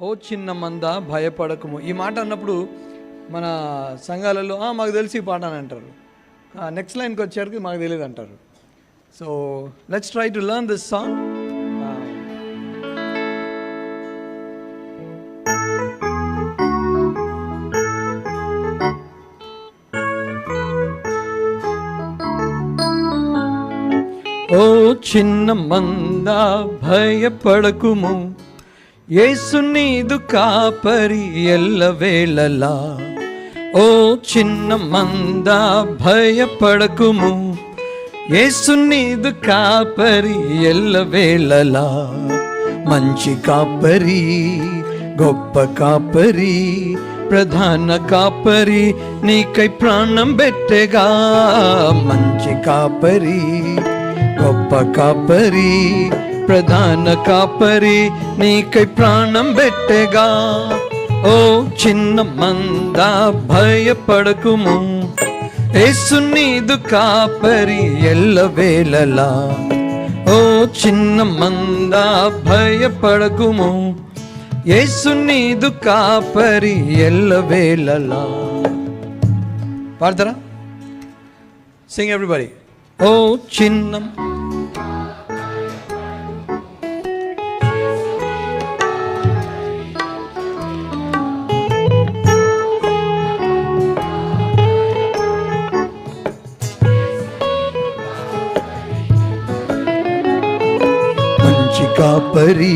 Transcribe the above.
ఓ చిన్న మంద భయపడకము. ఈ మాట అన్నప్పుడు మన సంఘాలలో మాకు తెలిసి ఈ పాట అని అంటారు. నెక్స్ట్ లైన్కి వచ్చేసరికి మాకు తెలియదు అంటారు. So let's try to learn this song. ఓ చిన్న మంద భయపడకుము, యేసు నీదు కాపరి ఎల్లవేళలా. ఓ చిన్న మంద భయపడకుము, యేసు నీదు కాపరి ఎల్లవేళలా. మంచి కాపరి, గొప్ప కాపరి, ప్రధాన కాపరి నీకై ప్రాణం పెట్టెగా. మంచి కాపరి, గొప్ప కాపరి, ప్రధాన కాపరి నీకై ప్రాణం పెట్టెగా. ఓ చిన్న మంద భయపడకుము, యేసు నీదు కాపరి ఎల్లవేళలా. ఓ చిన్న మంద భయపడకుము, యేసు నీదు కాపరి ఎల్లవేళలా. పాడతారా? సింగ్ ఎవ్రీబడి. ఓ చిన్న మంచి కాపరి,